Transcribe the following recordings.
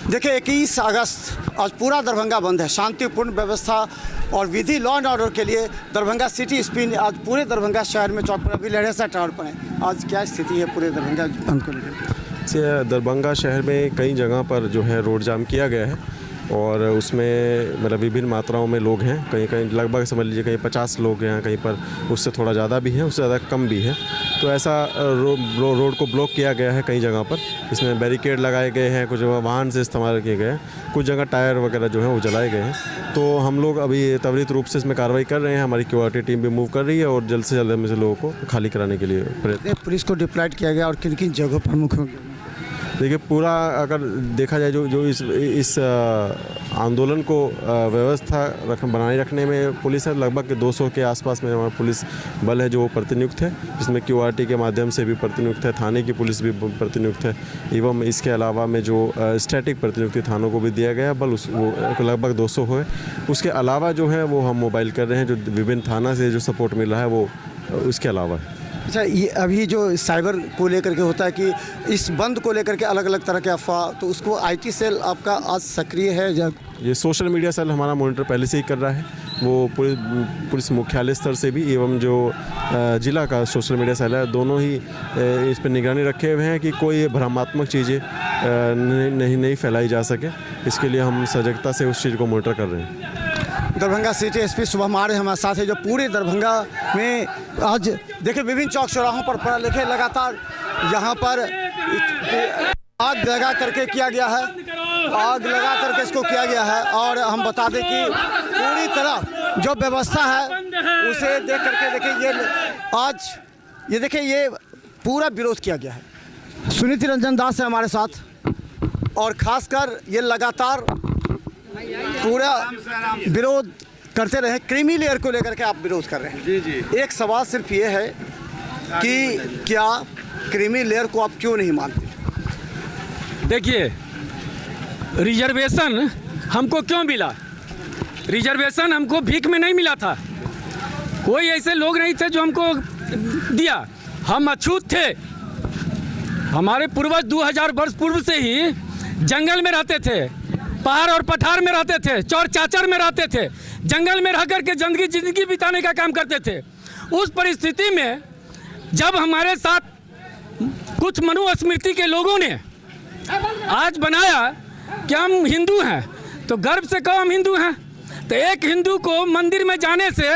देखिए 21 अगस्त आज पूरा दरभंगा बंद है। शांतिपूर्ण व्यवस्था और विधि लॉ एंड ऑर्डर के लिए दरभंगा सिटी स्पिन आज पूरे दरभंगा शहर में चौक पर अभी लहरेसा टावर पर है। आज क्या स्थिति है पूरे दरभंगा बंद को लेकर? दरभंगा शहर में कई जगह पर जो है रोड जाम किया गया है और उसमें मतलब विभिन्न मात्राओं में लोग हैं। कहीं कहीं लगभग समझ लीजिए कहीं 50 लोग हैं, कहीं पर उससे थोड़ा ज़्यादा भी है, उससे ज़्यादा कम भी है। तो ऐसा रोड को ब्लॉक किया गया है कई जगह पर। इसमें बैरिकेड लगाए गए हैं, कुछ जगह वाहन से इस्तेमाल किए गए हैं, कुछ जगह टायर वगैरह जो है वो जलाए गए हैं। तो हम लोग अभी त्वरित रूप से इसमें कार्रवाई कर रहे हैं। हमारी क्यूआरटी टीम भी मूव कर रही है और जल्द से जल्द में से लोगों को खाली कराने के लिए प्रयत्न। पुलिस को डिप्लॉयड किया गया और किन किन जगहों पर मुख्य? देखिए पूरा अगर देखा जाए जो इस आंदोलन को व्यवस्था बनाए रखने में पुलिस है, लगभग 200 के आसपास में हमारा पुलिस बल है जो प्रतिनियुक्त है, जिसमें क्यूआरटी के माध्यम से भी प्रतिनियुक्त है, थाने की पुलिस भी प्रतिनियुक्त है, एवं इसके अलावा में जो स्टैटिक प्रतिनियुक्ति थानों को भी दिया गया बल वो लगभग 200 है। उसके अलावा जो है वो हम मोबाइल कर रहे हैं, जो विभिन्न थाना से जो सपोर्ट मिल रहा है वो उसके अलावा है। अच्छा, ये अभी जो साइबर को लेकर के होता है कि इस बंद को लेकर के अलग अलग तरह के अफवाह, तो उसको आईटी सेल आपका आज सक्रिय है या? ये सोशल मीडिया सेल हमारा मॉनिटर पहले से ही कर रहा है, वो पुलिस मुख्यालय स्तर से भी एवं जो जिला का सोशल मीडिया सेल है, दोनों ही इस पर निगरानी रखे हुए हैं कि कोई भ्रमात्मक चीज़ें नहीं फैलाई जा सके। इसके लिए हम सजगता से उस चीज़ को मॉनिटर कर रहे हैं। दरभंगा सिटी एसपी शुभम आर्य हमारे साथ है, जो पूरे दरभंगा में आज देखिए विभिन्न चौक चौराहों पर पड़ा लिखे लगातार यहाँ पर आग लगा करके किया गया है, आग लगा करके इसको किया गया है। और हम बता दें कि पूरी तरह जो व्यवस्था है उसे देख करके देखिए ये आज ये देखिए ये पूरा विरोध किया गया है। सुनीति रंजन दास है हमारे साथ, और खासकर ये लगातार पूरा विरोध करते रहे। क्रीमी लेयर को लेकर के आप विरोध कर रहे हैं। जी जी। एक सवाल सिर्फ ये है कि क्या क्रीमी लेयर को आप क्यों नहीं मानते? देखिए, रिजर्वेशन हमको क्यों मिला? रिजर्वेशन हमको भीख में नहीं मिला था। कोई ऐसे लोग नहीं थे जो हमको दिया। हम अछूत थे। हमारे पूर्वज 2000 वर्ष पूर्व से ही जंगल में रहते थे, पहाड़ और पठार में रहते थे, चौर चाचर में रहते थे, जंगल में रह कर के जिंदगी बिताने का काम करते थे। उस परिस्थिति में जब हमारे साथ कुछ मनुस्मृति के लोगों ने आज बनाया कि हम हिंदू हैं, तो गर्व से कहो हम हिंदू हैं। तो एक हिंदू को मंदिर में जाने से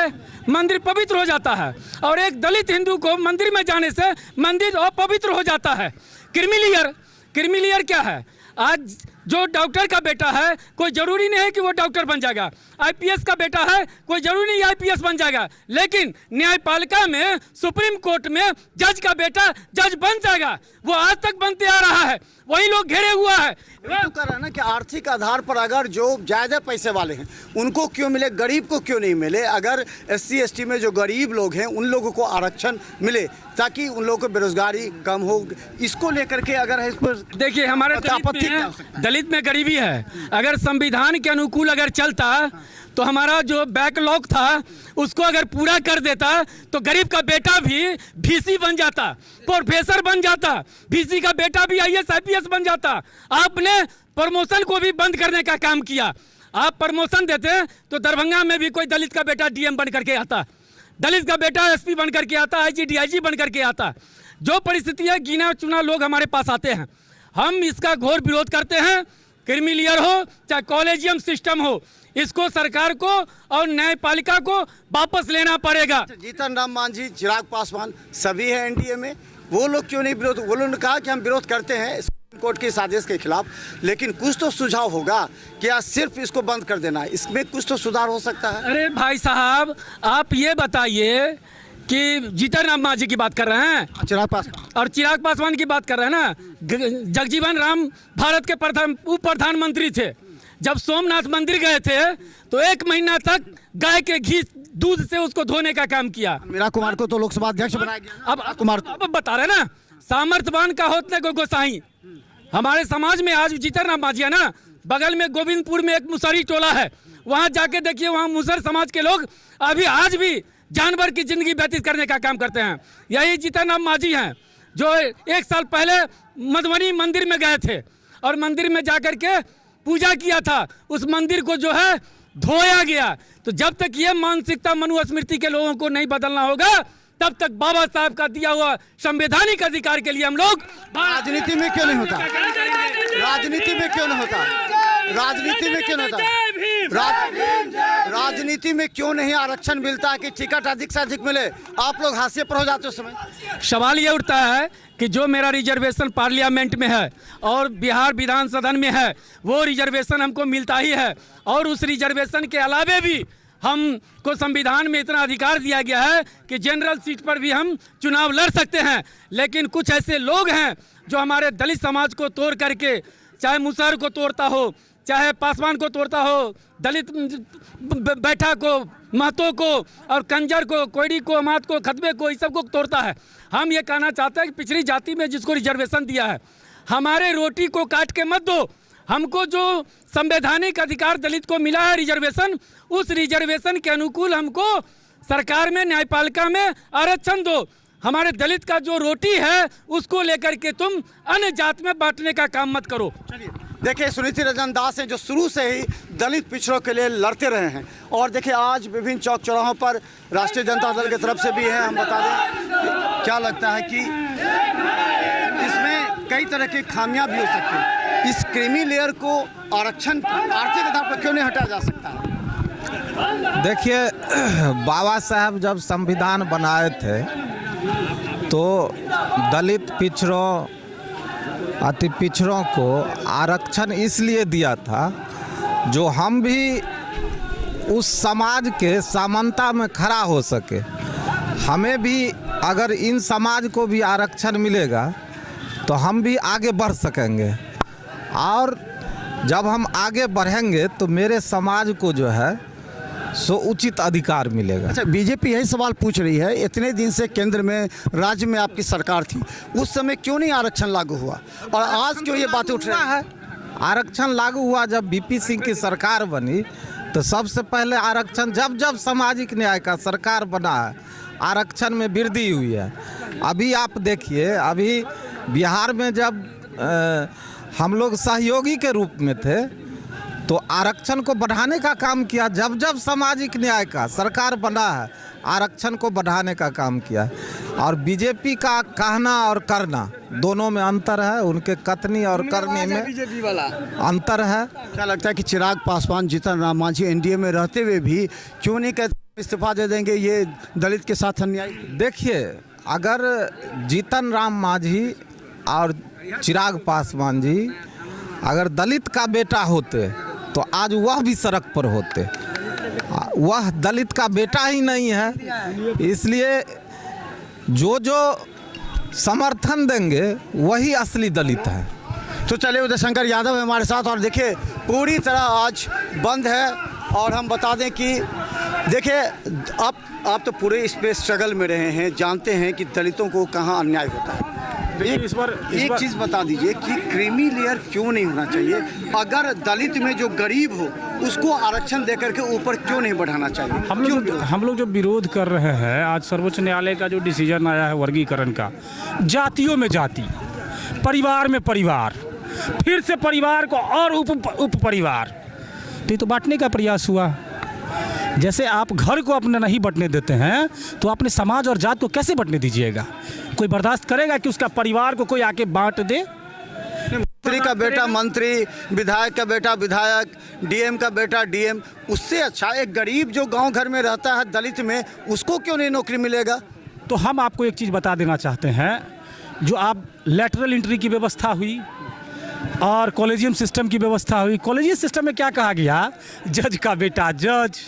मंदिर पवित्र हो जाता है, और एक दलित हिंदू को मंदिर में जाने से मंदिर अपवित्र हो जाता है। क्रीमी लेयर क्या है? आज जो डॉक्टर का बेटा है कोई ज़रूरी नहीं है कि वो डॉक्टर बन जाएगा। आईपीएस का बेटा है कोई ज़रूरी नहीं आईपीएस बन जाएगा, लेकिन न्यायपालिका में सुप्रीम कोर्ट में जज का बेटा जज बन जाएगा। वो आज तक बनते आ रहा है, वही लोग घेरे हुआ है। तो कर रहा है ना कि आर्थिक आधार पर अगर जो ज़्यादा पैसे वाले हैं उनको क्यों मिले, गरीब को क्यों नहीं मिले? अगर SC ST में जो गरीब लोग हैं उन लोगों को आरक्षण मिले ताकि उन लोगों को बेरोजगारी कम हो, इसको लेकर के अगर है इस पर देखिए हमारे दलित में गरीबी है। अगर संविधान के अनुकूल अगर चलता तो हमारा जो बैकलॉग था उसको अगर पूरा कर देता तो गरीब का बेटा भी VC बन जाता, प्रोफेसर बन जाता, VC का बेटा भी IAS IPS बन जाता। आपने प्रमोशन को भी बंद करने का काम किया। आप प्रमोशन देते तो दरभंगा में भी कोई दलित का बेटा DM बन करके आता, दलित का बेटा SP बन करके आता, IG DIG बन करके आता। जो परिस्थिति है, गिना चुना लोग हमारे पास आते हैं। हम इसका घोर विरोध करते हैं। क्रीमी लेयर हो चाहे कॉलेजियम सिस्टम हो, इसको सरकार को और न्यायपालिका को वापस लेना पड़ेगा। जीतन राम मांझी, चिराग पासवान सभी है NDA में, वो लोग क्यों नहीं विरोध? वो लोगों ने कहा कि हम विरोध करते हैं सुप्रीम कोर्ट की इस आदेश के खिलाफ, लेकिन कुछ तो सुझाव होगा। क्या सिर्फ इसको बंद कर देना है? इसमें कुछ तो सुधार हो सकता है। अरे भाई साहब, आप ये बताइए कि जीतन राम मांझी की बात कर रहे हैं, चिराग पासवान की बात कर रहे हैं ना। जगजीवन राम भारत के उप प्रधानमंत्री थे। जब सोमनाथ मंदिर गए थे तो 1 महीना तक गाय के घी दूध से उसको धोने का काम किया। मीरा कुमार को तो लोकसभा अध्यक्ष बनाया गया। अब बता रहे ना, सामर्थ्यवान का होते को गोसाई। हमारे समाज में आज जीतन राम मांझी है ना, बगल में गोविंदपुर में एक मुसहरी टोला है, वहाँ जाके देखिए, वहाँ मुसहर समाज के लोग आज भी जानवर की जिंदगी व्यतीत करने का काम करते हैं। यही जीतन राम मांझी हैं जो 1 साल पहले मधुबनी मंदिर में गए थे और मंदिर में जाकर के पूजा किया था, उस मंदिर को जो है धोया गया। तो जब तक ये मानसिकता मनुस्मृति के लोगों को नहीं बदलना होगा, तब तक बाबा साहब का दिया हुआ संवैधानिक अधिकार के लिए हम लोग राजनीति में क्यों नहीं होता? राजनीति में क्यों नहीं होता? राजनीति में क्यों नहीं होता? राजनीति में क्यों नहीं आरक्षण मिलता कि टिकट अधिक से अधिक मिले? आप लोग हाशिए पर हो जाते हो समय। सवाल ये उठता है कि जो मेरा रिजर्वेशन पार्लियामेंट में है और बिहार विधान सदन में है, वो रिजर्वेशन हमको मिलता ही है, और उस रिजर्वेशन के अलावे भी हमको संविधान में इतना अधिकार दिया गया है कि जनरल सीट पर भी हम चुनाव लड़ सकते हैं। लेकिन कुछ ऐसे लोग हैं जो हमारे दलित समाज को तोड़ करके, चाहे मुसहर को तोड़ता हो, चाहे पासवान को तोड़ता हो, दलित बैठा को, महतो को, और कंजर को, कोयडी को, मात को, खतबे को, इस सब को तोड़ता है। हम ये कहना चाहते हैं कि पिछड़ी जाति में जिसको रिजर्वेशन दिया है, हमारे रोटी को काट के मत दो। हमको जो संवैधानिक अधिकार दलित को मिला है रिजर्वेशन, उस रिजर्वेशन के अनुकूल हमको सरकार में, न्यायपालिका में आरक्षण दो। हमारे दलित का जो रोटी है उसको लेकर के तुम अन्य जात में बांटने का काम मत करो। देखिए, सुनीति रंजन दास हैं जो शुरू से ही दलित पिछड़ों के लिए लड़ते रहे हैं, और देखिए आज विभिन्न चौक चौराहों पर राष्ट्रीय जनता दल की तरफ से भी हैं। हम बता दें, क्या लगता है कि इसमें कई तरह की खामियां भी हो सकती हैं। इस क्रीमी लेयर को आरक्षण आर्थिक आधार पर क्यों नहीं हटाया जा सकता? देखिए, बाबा साहब जब संविधान बनाए थे तो दलित पिछड़ों, अति पिछड़ों को आरक्षण इसलिए दिया था जो हम भी उस समाज के समानता में खड़ा हो सके। हमें भी अगर इन समाज को भी आरक्षण मिलेगा तो हम भी आगे बढ़ सकेंगे, और जब हम आगे बढ़ेंगे तो मेरे समाज को जो है सो उचित अधिकार मिलेगा। अच्छा, बीजेपी यही सवाल पूछ रही है, इतने दिन से केंद्र में, राज्य में आपकी सरकार थी, उस समय क्यों नहीं आरक्षण लागू हुआ, और आज क्यों ये बातें उठ रही है? आरक्षण लागू हुआ जब बीपी सिंह की सरकार बनी, तो सबसे पहले आरक्षण, जब सामाजिक न्याय का सरकार बना है, आरक्षण में वृद्धि हुई है। अभी आप देखिए, अभी बिहार में जब हम लोग सहयोगी के रूप में थे तो आरक्षण को बढ़ाने का काम किया। जब सामाजिक न्याय का सरकार बना है, आरक्षण को बढ़ाने का काम किया। और बीजेपी का कहना और करना दोनों में अंतर है, उनके कथनी और करने में बीजेपी वाला अंतर है। क्या लगता है कि चिराग पासवान, जीतन राम मांझी एनडीए में रहते हुए भी क्यों नहीं कहते इस्तीफा दे देंगे, ये दलित के साथ अन्याय? देखिए, अगर जीतन राम मांझी और चिराग पासवान जी अगर दलित का बेटा होते तो आज वह भी सड़क पर होते। वह दलित का बेटा ही नहीं है, इसलिए जो समर्थन देंगे वही असली दलित है। तो चलिए, उदय शंकर यादव है हमारे साथ, और देखिए पूरी तरह आज बंद है। और हम बता दें कि देखिए, आप तो पूरे इस पे स्ट्रगल में रहे हैं, जानते हैं कि दलितों को कहाँ अन्याय होता है। एक चीज़ बता दीजिए कि क्रीमी लेयर क्यों नहीं होना चाहिए? अगर दलित में जो गरीब हो उसको आरक्षण देकर के ऊपर क्यों नहीं बढ़ाना चाहिए? हम लोग जो विरोध कर रहे हैं, आज सर्वोच्च न्यायालय का जो डिसीजन आया है वर्गीकरण का, जातियों में जाति, परिवार में परिवार, फिर से परिवार को और उप परिवार, तो बांटने का प्रयास हुआ। जैसे आप घर को अपने नहीं बंटने देते हैं, तो अपने समाज और जात को कैसे बंटने दीजिएगा? कोई बर्दाश्त करेगा कि उसका परिवार को कोई आके बांट दे? मंत्री का बेटा मंत्री, विधायक का बेटा विधायक, डीएम का बेटा डीएम, उससे अच्छा एक गरीब जो गांव घर में रहता है दलित में, उसको क्यों नहीं नौकरी मिलेगा? तो हम आपको एक चीज़ बता देना चाहते हैं, जो आप लेटरल एंट्री की व्यवस्था हुई और कॉलेजियम सिस्टम की व्यवस्था हुई। कॉलेजियम सिस्टम में क्या कहा गया? जज का बेटा जज,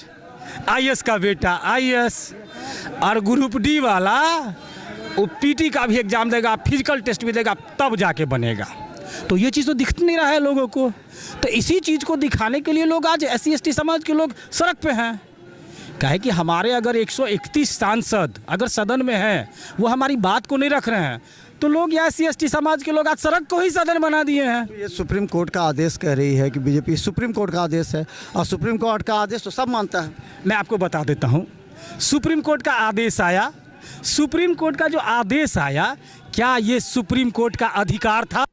आईएएस का बेटा आईएएस, और ग्रुप डी वाला वो पीटी का भी एग्जाम देगा, फिजिकल टेस्ट भी देगा, तब जाके बनेगा। तो ये चीज़ तो दिख नहीं रहा है लोगों को। तो इसी चीज़ को दिखाने के लिए लोग आज SC ST समाज के लोग सड़क पे हैं। कहे कि हमारे अगर 131 सांसद अगर सदन में हैं, वो हमारी बात को नहीं रख रहे हैं, तो लोग या SC ST समाज के लोग आज सड़क को ही सदन बना दिए हैं। ये सुप्रीम कोर्ट का आदेश कह रही है कि बीजेपी, सुप्रीम कोर्ट का आदेश है, और सुप्रीम कोर्ट का आदेश तो सब मानता है। मैं आपको बता देता हूँ, सुप्रीम कोर्ट का आदेश आया, सुप्रीम कोर्ट का जो आदेश आया, क्या ये सुप्रीम कोर्ट का अधिकार था?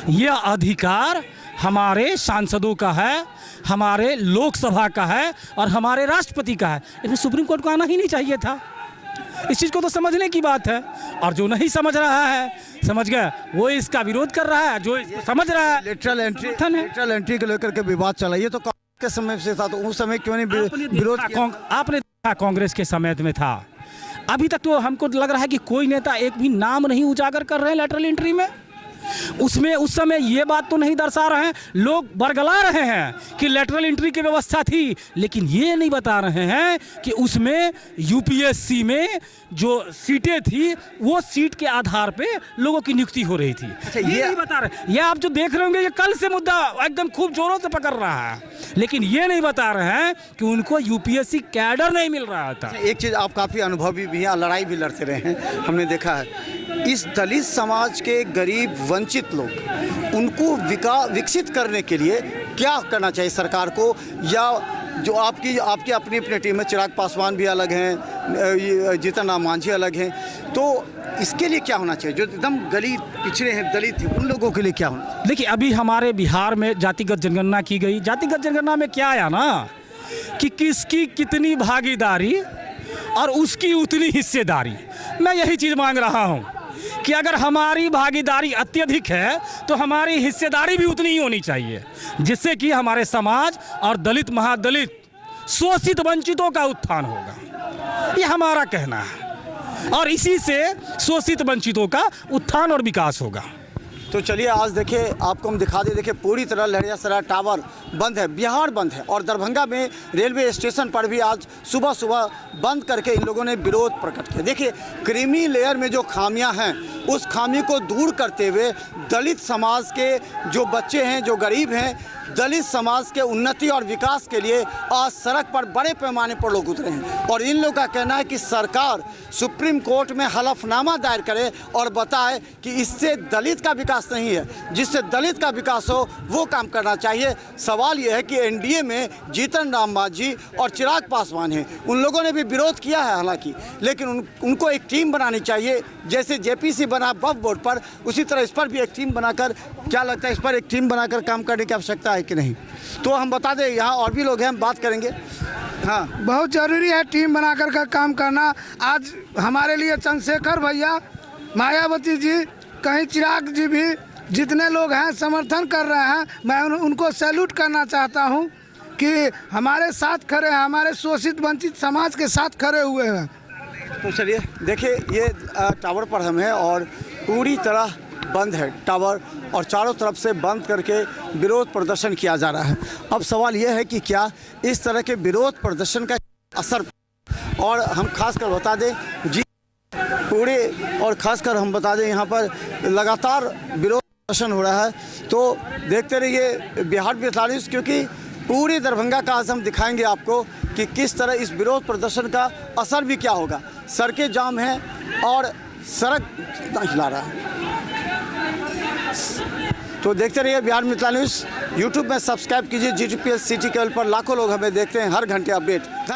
यह अधिकार हमारे सांसदों का है, हमारे लोकसभा का है और हमारे राष्ट्रपति का है। इसमें सुप्रीम कोर्ट को आना ही नहीं चाहिए था। इस चीज़ को तो समझने की बात है। और जो नहीं समझ रहा है, समझ गया, वो इसका विरोध कर रहा है। जो समझ रहा है, लेटरल एंट्री को लेकर के विवाद चला, ये तो कांग्रेस के समय से था, तो उस समय क्यों नहीं विरोध किया? आपने देखा कांग्रेस के समय में था। अभी तक तो हमको लग रहा है कि कोई नेता एक भी नाम नहीं उजागर कर रहे हैं लेटरल एंट्री में। उसमें उस समय ये बात तो नहीं दर्शा रहे हैं, लोग बरगला रहे हैं कि लेटरल एंट्री की व्यवस्था थी, लेकिन ये नहीं बता रहे हैं कि उसमें यूपीएससी में जो सीटें थी वो सीट के आधार पे लोगों की नियुक्ति हो रही थी। ये नहीं बता रहे। ये आप जो देख रहे होंगे, ये कल से मुद्दा एकदम खूब जोरों से पकड़ रहा है, लेकिन ये नहीं बता रहे हैं कि उनको यूपीएससी कैडर नहीं मिल रहा था। एक चीज़, आप काफ़ी अनुभवी भी हैं, लड़ाई भी लड़ते रहे हैं, हमने देखा है। इस दलित समाज के गरीब वंचित लोग, उनको विकसित करने के लिए क्या करना चाहिए सरकार को? या जो आपकी अपनी अपनी टीम में चिराग पासवान भी अलग हैं, जीतन राम मांझी अलग हैं, तो इसके लिए क्या होना चाहिए? जो एकदम गरीब पिछड़े हैं, दलित हैं, उन लोगों के लिए क्या होना? देखिए, अभी हमारे बिहार में जातिगत जनगणना की गई। जातिगत जनगणना में क्या आया ना कि किसकी कितनी भागीदारी और उसकी उतनी हिस्सेदारी। मैं यही चीज़ मांग रहा हूँ कि अगर हमारी भागीदारी अत्यधिक है तो हमारी हिस्सेदारी भी उतनी ही होनी चाहिए, जिससे कि हमारे समाज और दलित महादलित शोषित वंचितों का उत्थान होगा। ये हमारा कहना है और इसी से शोषित वंचितों का उत्थान और विकास होगा। तो चलिए आज देखिए, आपको हम दिखा दें। देखिए पूरी तरह लहरियासराय टावर बंद है, बिहार बंद है, और दरभंगा में रेलवे स्टेशन पर भी आज सुबह सुबह बंद करके इन लोगों ने विरोध प्रकट किया। देखिए क्रीमी लेयर में जो खामियां हैं, उस खामी को दूर करते हुए दलित समाज के जो बच्चे हैं, जो गरीब हैं, दलित समाज के उन्नति और विकास के लिए आज सड़क पर बड़े पैमाने पर लोग उतरे हैं। और इन लोगों का कहना है कि सरकार सुप्रीम कोर्ट में हलफनामा दायर करे और बताए कि इससे दलित का विकास नहीं है, जिससे दलित का विकास हो वो काम करना चाहिए। सवाल यह है कि एनडीए में जीतन राम मांझी और चिराग पासवान हैं, उन लोगों ने भी विरोध किया है हालांकि, लेकिन उनको एक टीम बनानी चाहिए। जैसे जेपीसी बना वक्फ बोर्ड पर, उसी तरह इस पर भी एक टीम बनाकर, क्या लगता है इस पर एक टीम बनाकर काम करने की आवश्यकता है कि नहीं? तो हम बता दें, यहाँ और भी लोग हैं, हम बात करेंगे। हाँ, बहुत ज़रूरी है टीम बनाकर का काम करना। आज हमारे लिए चंद्रशेखर भैया, मायावती जी, कहीं चिराग जी भी, जितने लोग हैं समर्थन कर रहे हैं। मैं उनको सैल्यूट करना चाहता हूं कि हमारे साथ खड़े हैं, हमारे शोषित वंचित समाज के साथ खड़े हुए हैं। तो चलिए देखिए, ये टावर पर हम हैं और पूरी तरह बंद है टावर, और चारों तरफ से बंद करके विरोध प्रदर्शन किया जा रहा है। अब सवाल यह है कि क्या इस तरह के विरोध प्रदर्शन का असर, और हम खासकर बता दें जी पूरे, और खासकर हम बता दें यहाँ पर लगातार विरोध प्रदर्शन हो रहा है। तो देखते रहिए बिहार 45, क्योंकि पूरे दरभंगा का आज हम दिखाएंगे आपको कि किस तरह इस विरोध प्रदर्शन का असर भी क्या होगा। सड़कें जाम हैं और सड़क कितना हिला रहा है। तो देखते रहिए बिहार मिथिला न्यूज़। यूट्यूब में सब्सक्राइब कीजिए, GTPS सिटी केबल पर लाखों लोग हमें देखते हैं, हर घंटे अपडेट।